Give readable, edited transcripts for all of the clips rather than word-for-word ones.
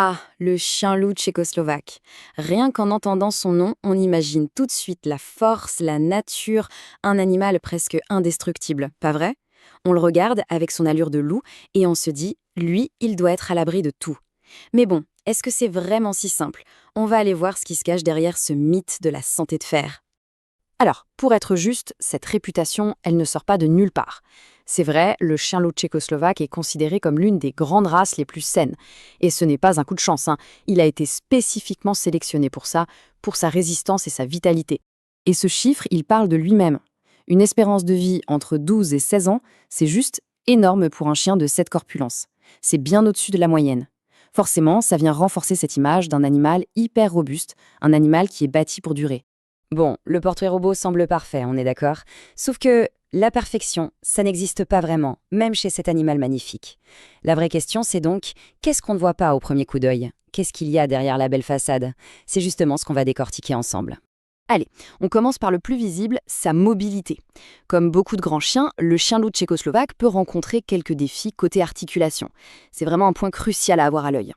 Ah, le chien loup tchécoslovaque. Rien qu'en entendant son nom, on imagine tout de suite la force, la nature, un animal presque indestructible, pas vrai? On le regarde avec son allure de loup et on se dit, lui, il doit être à l'abri de tout. Mais bon, est-ce que c'est vraiment si simple? On va aller voir ce qui se cache derrière ce mythe de la santé de fer. Alors, pour être juste, cette réputation, elle ne sort pas de nulle part. C'est vrai, le chien loup tchécoslovaque est considéré comme l'une des grandes races les plus saines. Et ce n'est pas un coup de chance, hein. Il a été spécifiquement sélectionné pour ça, pour sa résistance et sa vitalité. Et ce chiffre, il parle de lui-même. Une espérance de vie entre 12 et 16 ans, c'est juste énorme pour un chien de cette corpulence. C'est bien au-dessus de la moyenne. Forcément, ça vient renforcer cette image d'un animal hyper robuste, un animal qui est bâti pour durer. Bon, le portrait robot semble parfait, on est d'accord. Sauf que la perfection, ça n'existe pas vraiment, même chez cet animal magnifique. La vraie question, c'est donc, qu'est-ce qu'on ne voit pas au premier coup d'œil? Qu'est-ce qu'il y a derrière la belle façade? C'est justement ce qu'on va décortiquer ensemble. Allez, on commence par le plus visible, sa mobilité. Comme beaucoup de grands chiens, le chien loup tchécoslovaque peut rencontrer quelques défis côté articulation. C'est vraiment un point crucial à avoir à l'œil.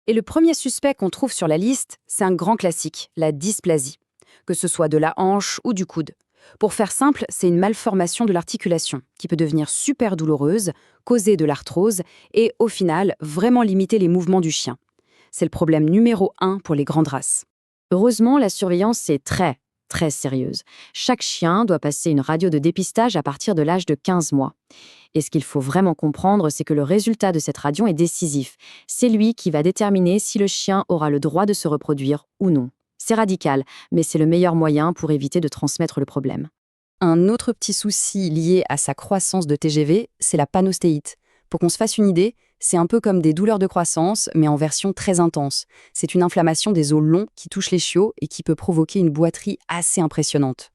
Et le premier suspect qu'on trouve sur la liste, c'est un grand classique, la dysplasie, que ce soit de la hanche ou du coude. Pour faire simple, c'est une malformation de l'articulation qui peut devenir super douloureuse, causer de l'arthrose et, au final, vraiment limiter les mouvements du chien. C'est le problème numéro 1 pour les grandes races. Heureusement, la surveillance est très sérieuse. Chaque chien doit passer une radio de dépistage à partir de l'âge de 15 mois. Et ce qu'il faut vraiment comprendre, c'est que le résultat de cette radio est décisif. C'est lui qui va déterminer si le chien aura le droit de se reproduire ou non. C'est radical, mais c'est le meilleur moyen pour éviter de transmettre le problème. Un autre petit souci lié à sa croissance de TGV, c'est la panostéite. Pour qu'on se fasse une idée, c'est un peu comme des douleurs de croissance, mais en version très intense. C'est une inflammation des os longs qui touche les chiots et qui peut provoquer une boiterie assez impressionnante.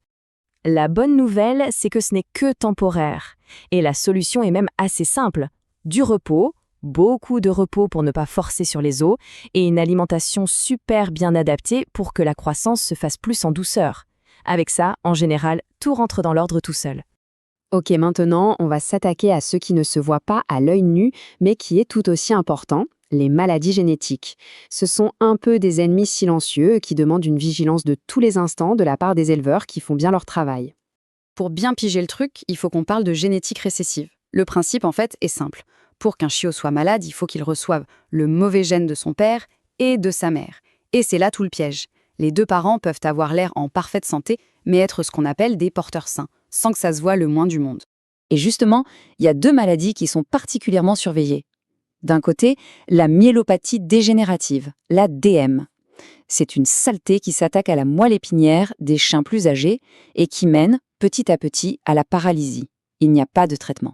La bonne nouvelle, c'est que ce n'est que temporaire. Et la solution est même assez simple. Du repos, beaucoup de repos pour ne pas forcer sur les os, et une alimentation super bien adaptée pour que la croissance se fasse plus en douceur. Avec ça, en général, tout rentre dans l'ordre tout seul. Ok, maintenant, on va s'attaquer à ce qui ne se voit pas à l'œil nu, mais qui est tout aussi important, les maladies génétiques. Ce sont un peu des ennemis silencieux qui demandent une vigilance de tous les instants de la part des éleveurs qui font bien leur travail. Pour bien piger le truc, il faut qu'on parle de génétique récessive. Le principe, en fait, est simple. Pour qu'un chiot soit malade, il faut qu'il reçoive le mauvais gène de son père et de sa mère. Et c'est là tout le piège. Les deux parents peuvent avoir l'air en parfaite santé, mais être ce qu'on appelle des porteurs sains, sans que ça se voie le moins du monde. Et justement, il y a deux maladies qui sont particulièrement surveillées. D'un côté, la myélopathie dégénérative, la DM. C'est une saleté qui s'attaque à la moelle épinière des chiens plus âgés et qui mène, petit à petit, à la paralysie. Il n'y a pas de traitement.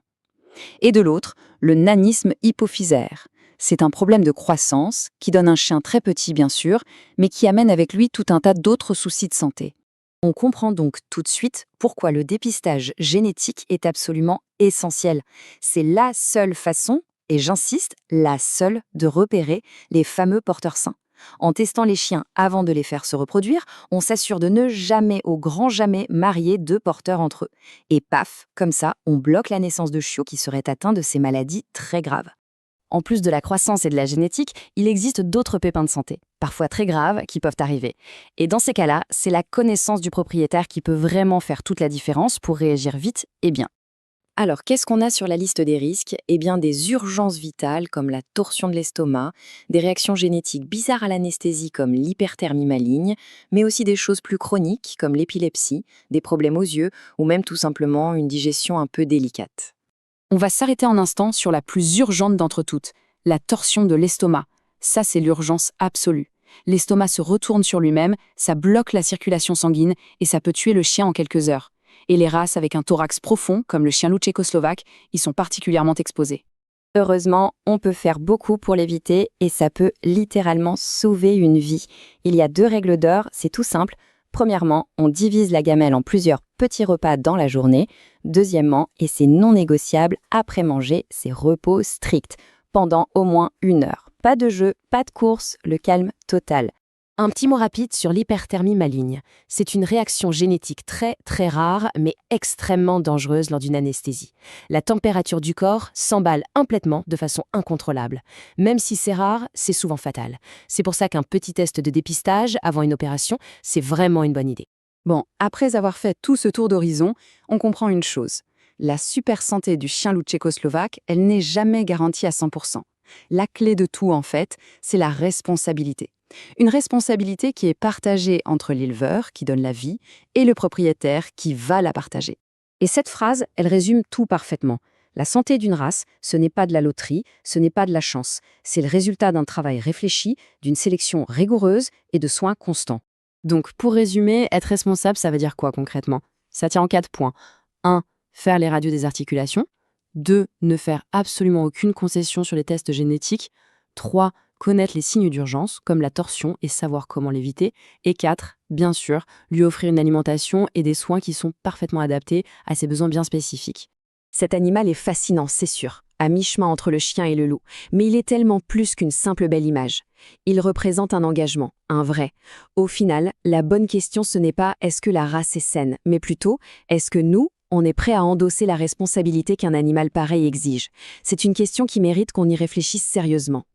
Et de l'autre, le nanisme hypophysaire. C'est un problème de croissance qui donne un chien très petit, bien sûr, mais qui amène avec lui tout un tas d'autres soucis de santé. On comprend donc tout de suite pourquoi le dépistage génétique est absolument essentiel. C'est la seule façon, et j'insiste, la seule, de repérer les fameux porteurs sains. En testant les chiens avant de les faire se reproduire, on s'assure de ne jamais, au grand jamais, marier deux porteurs entre eux. Et paf, comme ça, on bloque la naissance de chiots qui seraient atteints de ces maladies très graves. En plus de la croissance et de la génétique, il existe d'autres pépins de santé, parfois très graves, qui peuvent arriver. Et dans ces cas-là, c'est la connaissance du propriétaire qui peut vraiment faire toute la différence pour réagir vite et bien. Alors, qu'est-ce qu'on a sur la liste des risques? Eh bien, des urgences vitales comme la torsion de l'estomac, des réactions génétiques bizarres à l'anesthésie comme l'hyperthermie maligne, mais aussi des choses plus chroniques comme l'épilepsie, des problèmes aux yeux ou même tout simplement une digestion un peu délicate. On va s'arrêter un instant sur la plus urgente d'entre toutes, la torsion de l'estomac. Ça, c'est l'urgence absolue. L'estomac se retourne sur lui-même, ça bloque la circulation sanguine et ça peut tuer le chien en quelques heures. Et les races avec un thorax profond, comme le chien loup tchécoslovaque, y sont particulièrement exposées. Heureusement, on peut faire beaucoup pour l'éviter et ça peut littéralement sauver une vie. Il y a 2 règles d'or, c'est tout simple. Premièrement, on divise la gamelle en plusieurs petits repas dans la journée. Deuxièmement, et c'est non négociable, après manger, c'est repos strict, pendant au moins 1 heure. Pas de jeu, pas de course, le calme total. Un petit mot rapide sur l'hyperthermie maligne. C'est une réaction génétique très très rare mais extrêmement dangereuse lors d'une anesthésie. La température du corps s'emballe complètement de façon incontrôlable. Même si c'est rare, c'est souvent fatal. C'est pour ça qu'un petit test de dépistage avant une opération, c'est vraiment une bonne idée. Bon, après avoir fait tout ce tour d'horizon, on comprend une chose. La super santé du chien loup tchécoslovaque, elle n'est jamais garantie à 100%. La clé de tout, en fait, c'est la responsabilité. Une responsabilité qui est partagée entre l'éleveur, qui donne la vie, et le propriétaire, qui va la partager. Et cette phrase, elle résume tout parfaitement. La santé d'une race, ce n'est pas de la loterie, ce n'est pas de la chance. C'est le résultat d'un travail réfléchi, d'une sélection rigoureuse et de soins constants. Donc, pour résumer, être responsable, ça veut dire quoi concrètement? Ça tient en 4 points. 1. Faire les radios des articulations. 2. Ne faire absolument aucune concession sur les tests génétiques. 3. Connaître les signes d'urgence, comme la torsion, et savoir comment l'éviter. Et 4. Bien sûr, lui offrir une alimentation et des soins qui sont parfaitement adaptés à ses besoins bien spécifiques. Cet animal est fascinant, c'est sûr, à mi-chemin entre le chien et le loup, mais il est tellement plus qu'une simple belle image. Il représente un engagement, un vrai. Au final, la bonne question ce n'est pas est-ce que la race est saine, mais plutôt est-ce que nous, on est prêt à endosser la responsabilité qu'un animal pareil exige. C'est une question qui mérite qu'on y réfléchisse sérieusement.